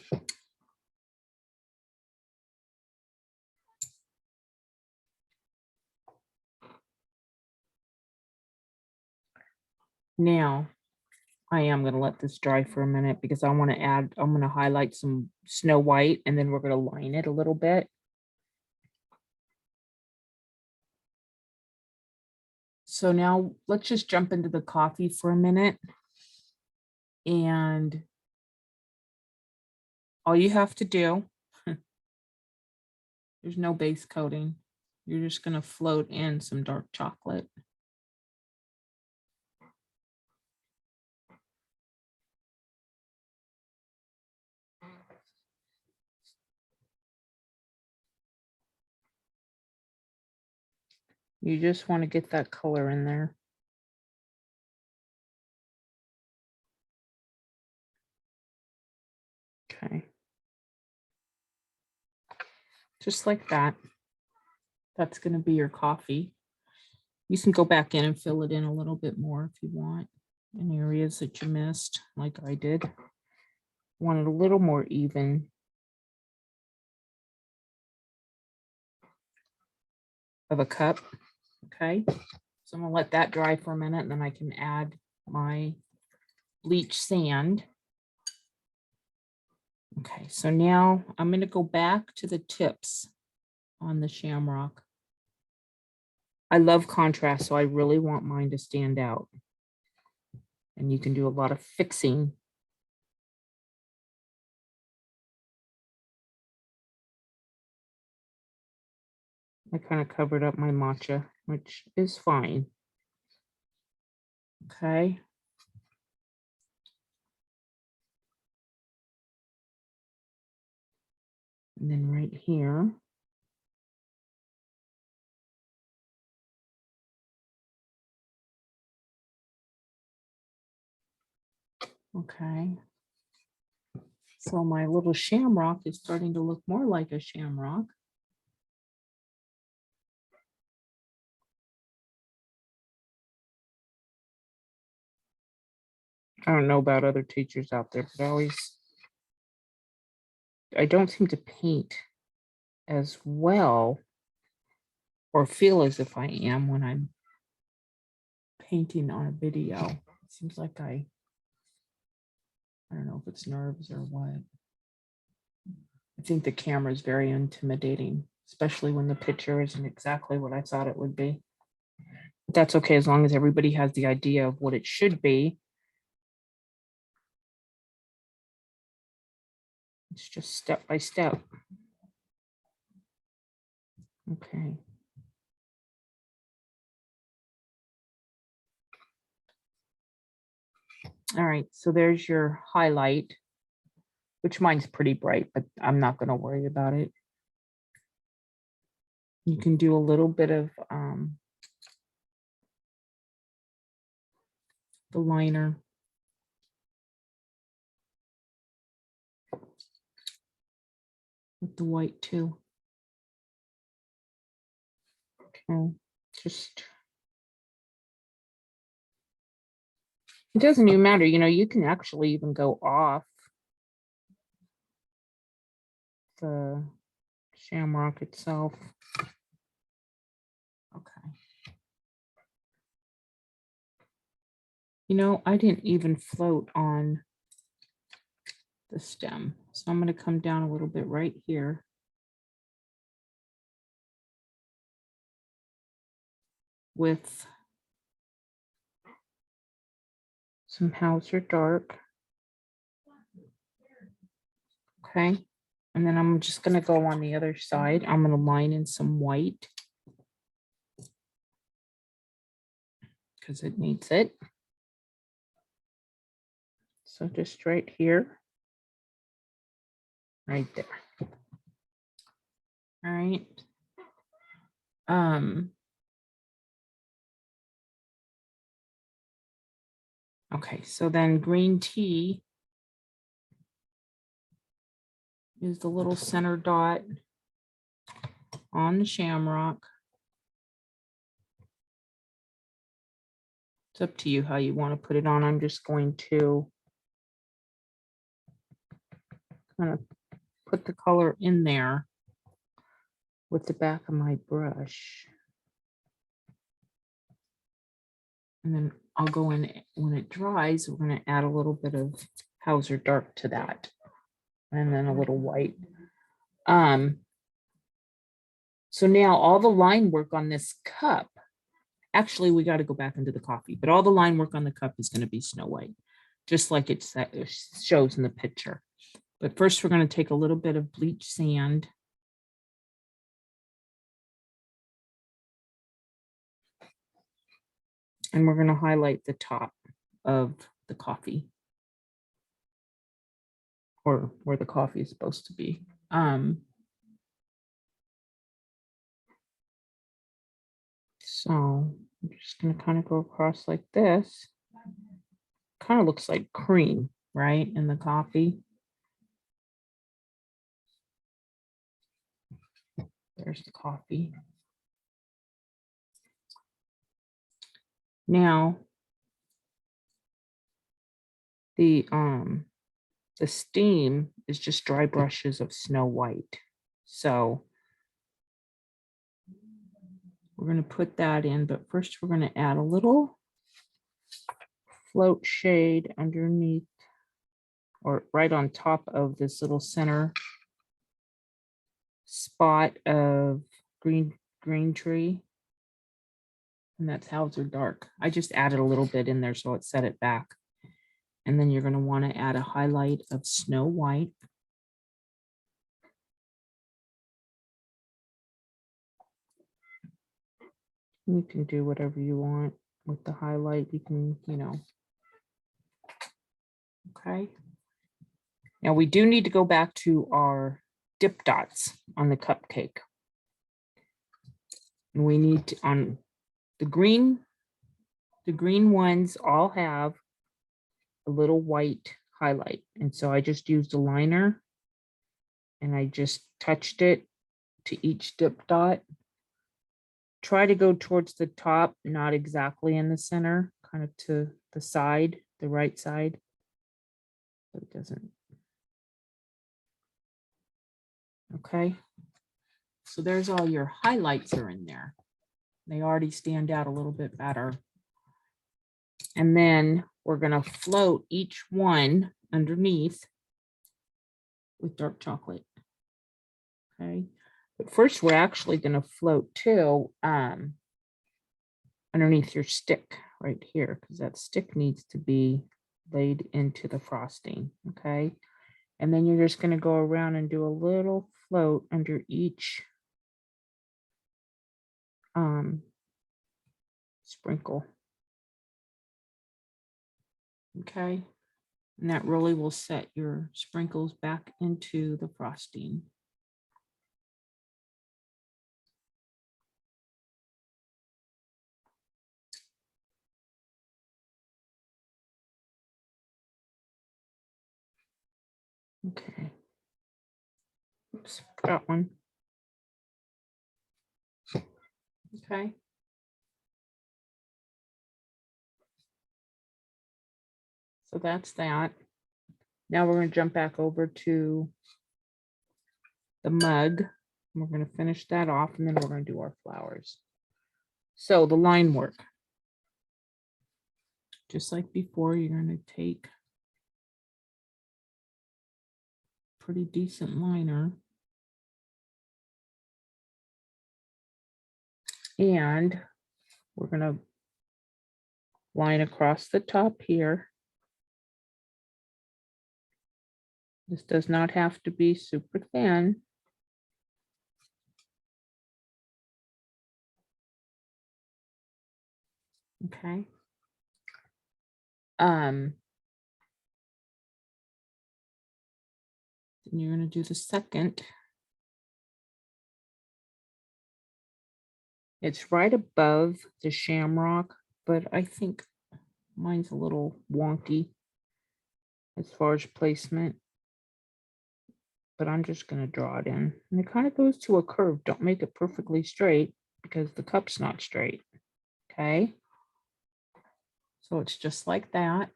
Now, I am going to let this dry for a minute because I want to add, I'm going to highlight some Snow White and then we're going to line it a little bit. So now let's just jump into the coffee for a minute. And all you have to do, there's no base coating. You're just going to float in some dark chocolate. You just want to get that color in there. Okay. just like that. That's going to be your coffee. You can go back in and fill it in a little bit more if you want in areas that you missed, like I did. Want it a little more even. Of a cup. Okay, so I'm gonna let that dry for a minute, and then I can add my bleach sand. Okay, so now I'm going to go back to the tips on the Shamrock. I love contrast, so I really want mine to stand out. And you can do a lot of fixing. I kind of covered up my matcha, which is fine. Okay. And then right here. Okay. So my little shamrock is starting to look more like a shamrock. I don't know about other teachers out there, but I don't seem to paint as well or feel as if I am when I'm painting on a video. It seems like I don't know if it's nerves or what. I think the camera is very intimidating, especially when the picture isn't exactly what I thought it would be. But that's okay as long as everybody has the idea of what it should be. It's just step by step. Okay. All right, so there's your highlight, which mine's pretty bright, but I'm not going to worry about it. You can do a little bit of the liner. With the white too. Okay, just, it doesn't even matter, you know, you can actually even go off the Shamrock itself. Okay. You know, I didn't even float on the stem. So I'm going to come down a little bit right here. With some Hauser dark. Okay. And then I'm just going to go on the other side. I'm going to line in some white because it needs it. So just right here. Right there. All right. Okay, so then green tea is the little center dot on the Shamrock. It's up to you how you want to put it on. I'm just going to kind of put the color in there with the back of my brush. And then I'll go in when it dries. We're going to add a little bit of Hauser dark to that. And then a little white. So now all the line work on this cup, actually we got to go back into the coffee, but all the line work on the cup is going to be Snow White, just like it shows in the picture. But first we're going to take a little bit of bleach sand. And we're going to highlight the top of the coffee. Or where the coffee is supposed to be. So I'm just going to kind of go across like this. Kind of looks like cream, right, in the coffee. There's the coffee. Now, the steam is just dry brushes of Snow White. So we're going to put that in, but first we're going to add a little float shade underneath or right on top of this little center spot of green tree. And that's Hauser Dark. I just added a little bit in there so it set it back. And then you're going to want to add a highlight of Snow White. You can do whatever you want with the highlight. You can, okay. Now we do need to go back to our dip dots on the cupcake. And we need to, on the green ones all have a little white highlight. And so I just used a liner and I just touched it to each dip dot. Try to go towards the top, not exactly in the center, kind of to the side, the right side. So it doesn't. Okay. So there's all your highlights are in there. They already stand out a little bit better. And then we're going to float each one underneath with dark chocolate. Okay. But first we're actually going to float two underneath your stick right here, because that stick needs to be laid into the frosting. Okay. And then you're just going to go around and do a little float under each sprinkle. Okay. And that really will set your sprinkles back into the frosting. Okay. Oops, got one. Okay. So that's that. Now we're going to jump back over to the mug. We're going to finish that off and then we're going to do our flowers. So the line work. Just like before, you're going to take pretty decent liner. And we're going to line across the top here. This does not have to be super thin. Okay. Then you're going to do the second. It's right above the shamrock, but I think mine's a little wonky as far as placement. But I'm just going to draw it in. And it kind of goes to a curve. Don't make it perfectly straight because the cup's not straight. Okay. So it's just like that.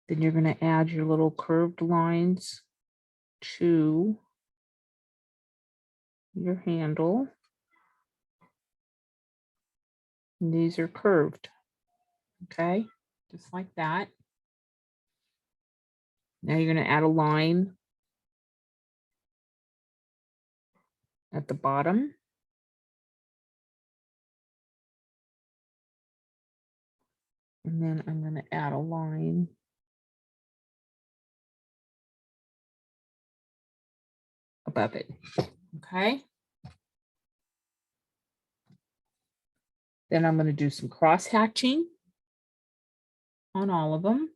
Then you're going to add your little curved lines to your handle. And these are curved. Okay. Just like that. Now you're going to add a line at the bottom. And then I'm going to add a line above it. Okay. Then I'm going to do some cross hatching on all of them.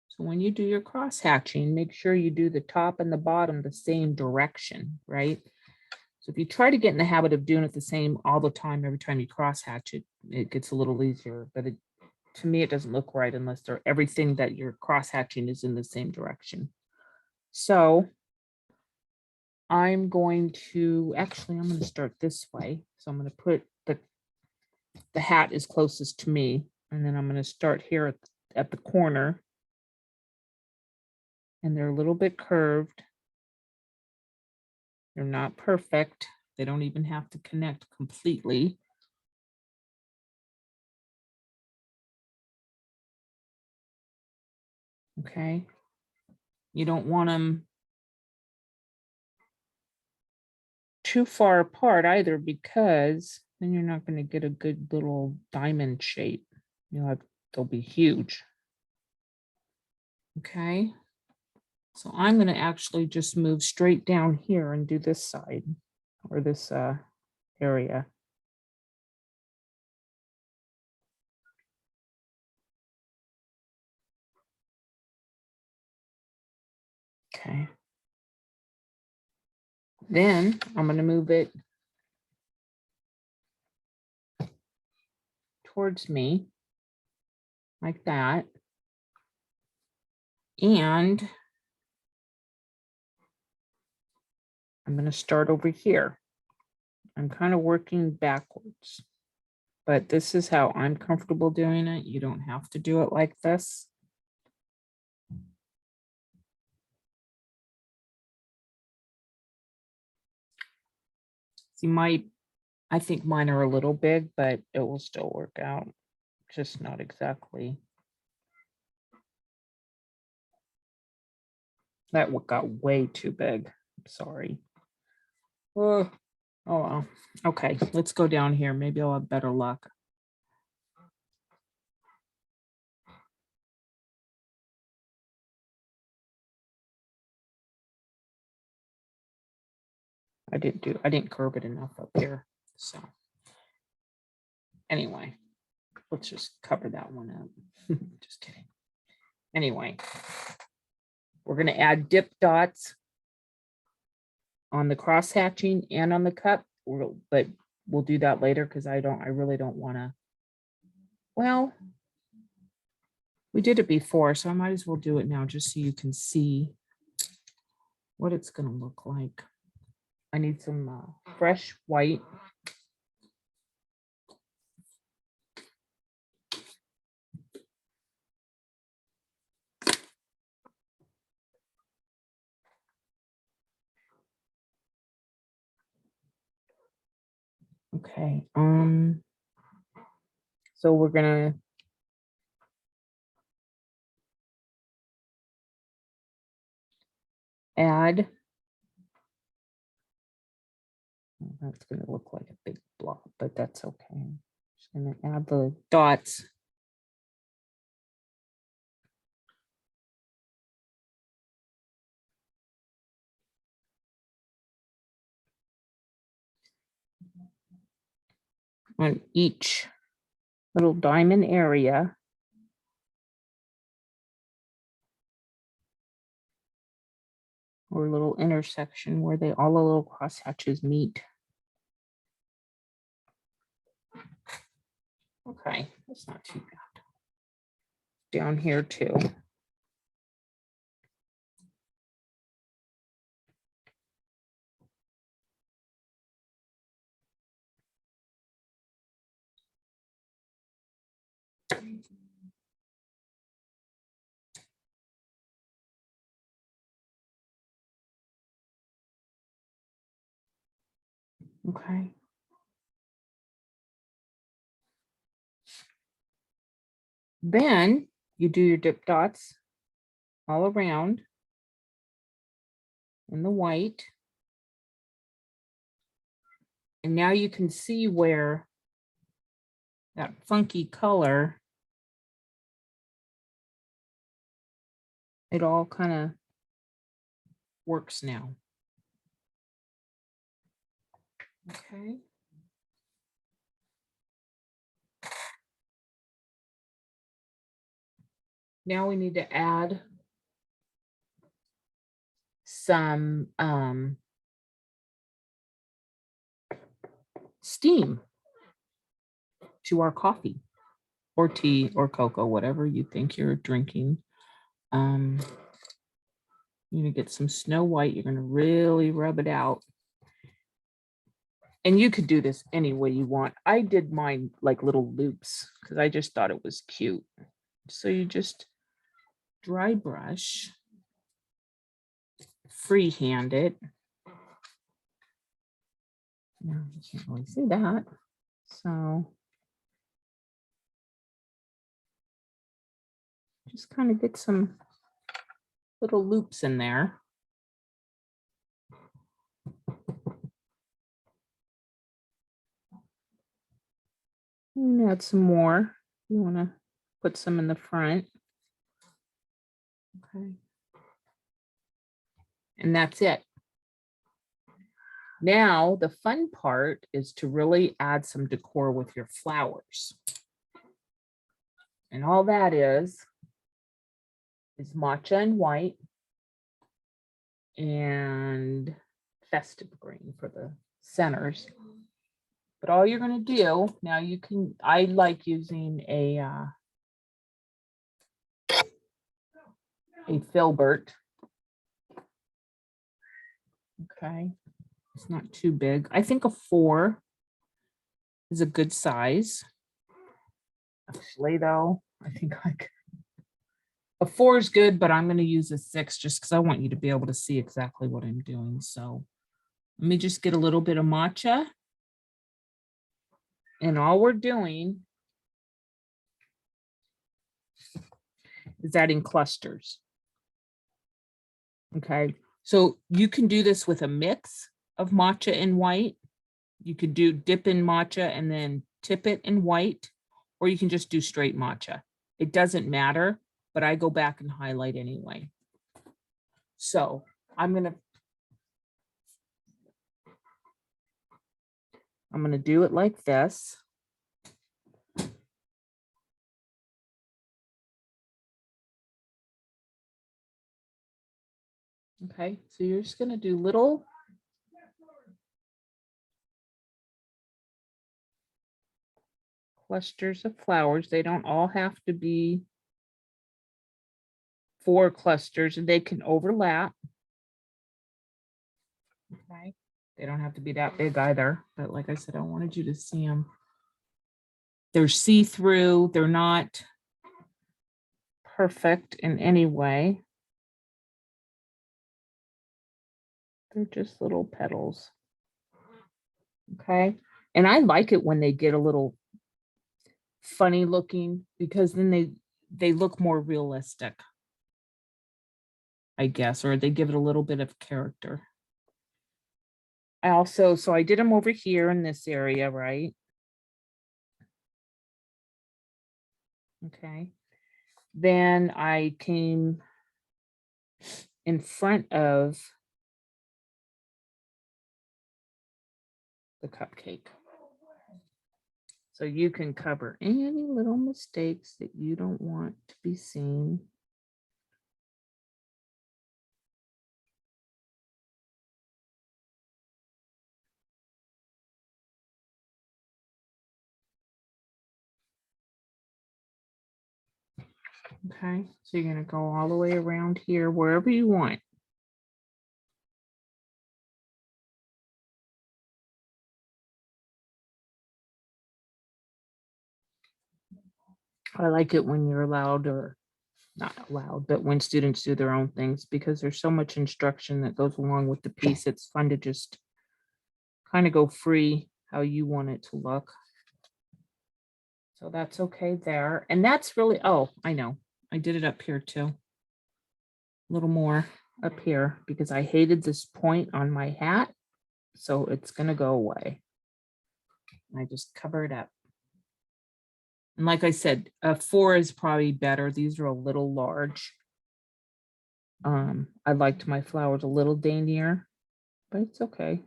So when you do your cross hatching, make sure you do the top and the bottom the same direction, right? So if you try to get in the habit of doing it the same all the time, every time you cross hatch it, it gets a little easier. But to me, it doesn't look right unless everything that you're cross hatching is in the same direction. So I'm going to, actually, I'm going to start this way. So I'm going to put the hat is closest to me. And then I'm going to start here at the corner. And they're a little bit curved. They're not perfect. They don't even have to connect completely. Okay. You don't want them too far apart either, because then you're not going to get a good little diamond shape. They'll be huge. Okay. So I'm going to actually just move straight down here and do this side or this area. Okay. Then I'm going to move it towards me like that. And I'm going to start over here. I'm kind of working backwards, but this is how I'm comfortable doing it. You don't have to do it like this. See, I think mine are a little big, but it will still work out. Just not exactly. That got way too big. Sorry. Oh well. Okay, let's go down here. Maybe I'll have better luck. I didn't curve it enough up here. So anyway, let's just cover that one up. Just kidding. Anyway, we're going to add dip dots on the cross hatching and on the cup, but we'll do that later because I really don't want to. Well, we did it before, so I might as well do it now just so you can see what it's going to look like. I need some fresh white. Okay. So we're gonna add. That's gonna look like a big blob, but that's okay. Just gonna add the dots. On each little diamond area. Or little intersection where all the little cross hatches meet. Okay, that's not too bad. Down here too. Okay. Then you do your dip dots all around in the white. And now you can see where that funky color, it all kind of works now. Okay. Now we need to add some steam to our coffee or tea or cocoa, whatever you think you're drinking. You're gonna get some Snow White. You're gonna really rub it out. And you could do this any way you want. I did mine like little loops because I just thought it was cute. So you just dry brush, freehand it. No, you can't really see that. So just kind of get some little loops in there. And add some more. You want to put some in the front. Okay. And that's it. Now, the fun part is to really add some decor with your flowers. And all that is matcha and white and festive green for the centers. But all you're going to do, now you can, I like using a filbert. Okay, it's not too big. I think a 4 is a good size. Actually, though, I think like a 4 is good, but I'm going to use a 6 just because I want you to be able to see exactly what I'm doing. So let me just get a little bit of matcha. And all we're doing is adding clusters. Okay, so you can do this with a mix of matcha and white. You could do dip in matcha and then tip it in white, or you can just do straight matcha. It doesn't matter, but I go back and highlight anyway. So I'm gonna do it like this. Okay, so you're just gonna do little clusters of flowers. They don't all have to be 4 clusters, and they can overlap. Okay, they don't have to be that big either, but like I said, I wanted you to see them. They're see-through, they're not perfect in any way. They're just little petals. Okay, and I like it when they get a little funny looking because then they look more realistic, I guess, or they give it a little bit of character. I also, so I did them over here in this area, right? Okay. Then I came in front of the cupcake. So you can cover any little mistakes that you don't want to be seen. Okay, so you're going to go all the way around here, wherever you want. I like it when you're allowed, or not allowed, but when students do their own things, because there's so much instruction that goes along with the piece. It's fun to just kind of go free how you want it to look. So that's okay there. And that's really, oh, I know. I did it up here too. A little more up here because I hated this point on my hat. So it's going to go away. I just cover it up. And like I said, a 4 is probably better. These are a little large. I liked my flowers a little daintier, but it's okay.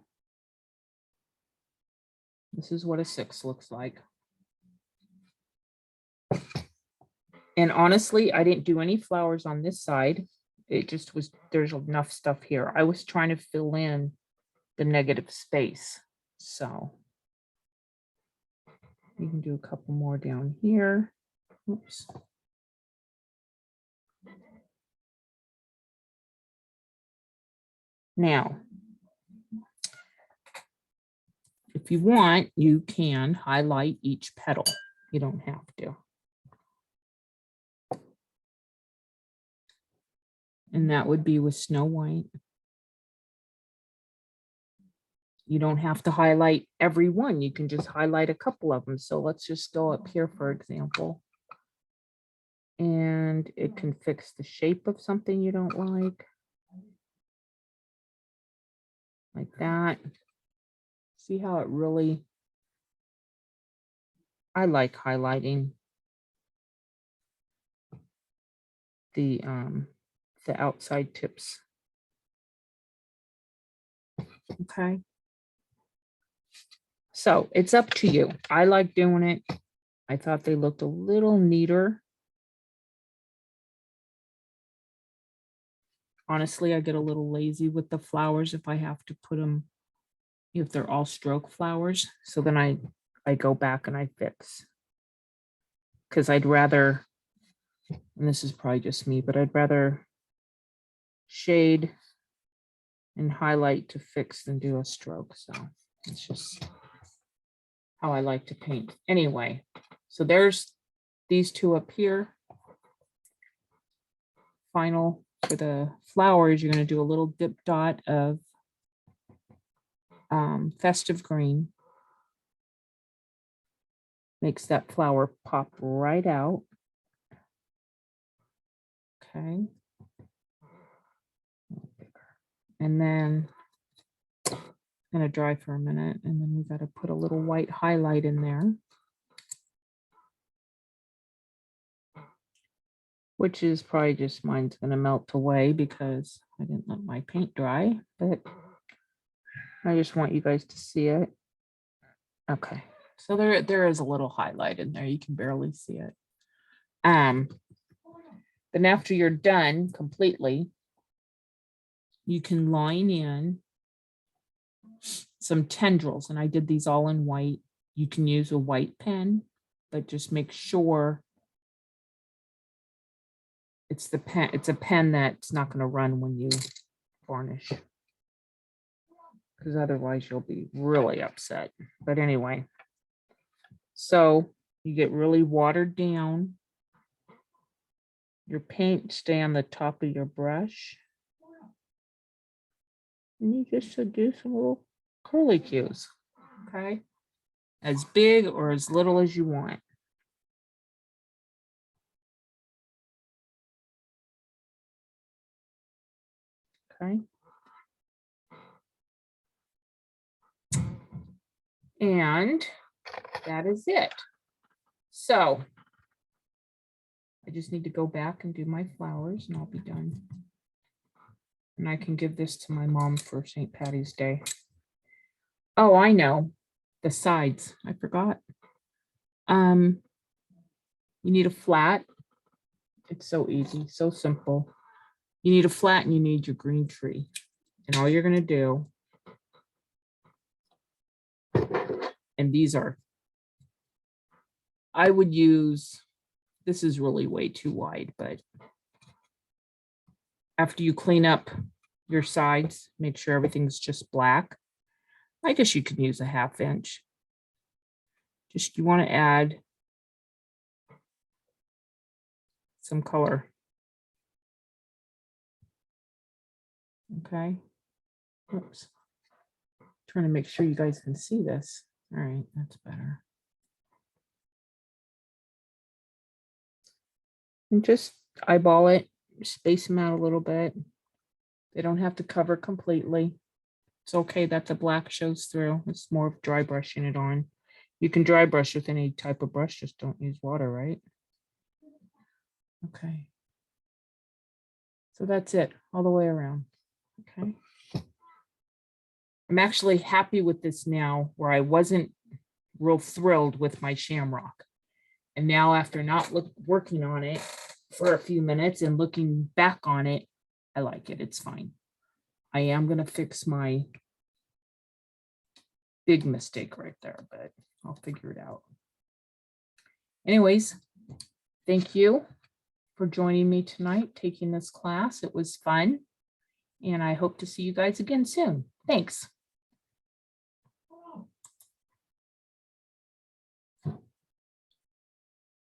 This is what a 6 looks like. And honestly, I didn't do any flowers on this side. It just was, there's enough stuff here. I was trying to fill in the negative space. So you can do a couple more down here. Oops. Now, if you want, you can highlight each petal. You don't have to. And that would be with Snow White. You don't have to highlight every one. You can just highlight a couple of them. So let's just go up here, for example. And it can fix the shape of something you don't like that. See how it really, I like highlighting the outside tips. Okay. So it's up to you. I like doing it. I thought they looked a little neater. Honestly, I get a little lazy with the flowers if I have to put them, if they're all stroke flowers. So then I go back and I fix. Because I'd rather, and this is probably just me, but I'd rather shade and highlight to fix than do a stroke. So it's just how I like to paint. Anyway, so there's these two up here. Final for the flowers, you're going to do a little dip dot of festive green. Makes that flower pop right out. Okay. And then it's going to dry for a minute, and then we got to put a little white highlight in there, which is probably just mine's going to melt away because I didn't let my paint dry, but I just want you guys to see it. Okay, so there is a little highlight in there. You can barely see it. Then after you're done completely, you can line in some tendrils, and I did these all in white. You can use a white pen, but just make sure it's the pen. It's a pen that's not going to run when you varnish, because otherwise you'll be really upset. But anyway, so you get really watered down. Your paint stay on the top of your brush. And you just should do some little curly cues, okay? As big or as little as you want. Okay. And that is it. So I just need to go back and do my flowers and I'll be done. And I can give this to my mom for St. Patty's Day. Oh, I know. The sides, I forgot. You need a flat. It's so easy, so simple. You need a flat and you need your green tree. And all you're gonna do, and these are, I would use, this is really way too wide, but after you clean up your sides, make sure everything's just black. I guess you can use a 1/2 inch. Just you want to add some color. Okay. Oops. Trying to make sure you guys can see this. All right, that's better. And just eyeball it, space them out a little bit. They don't have to cover completely. It's okay that the black shows through. It's more of dry brushing it on. You can dry brush with any type of brush, just don't use water, right? Okay. So that's it all the way around. Okay. I'm actually happy with this now, where I wasn't real thrilled with my shamrock. And now after not working on it for a few minutes and looking back on it, I like it. It's fine. I am going to fix my big mistake right there, but I'll figure it out. Anyways, thank you for joining me tonight, taking this class. It was fun. And I hope to see you guys again soon. Thanks.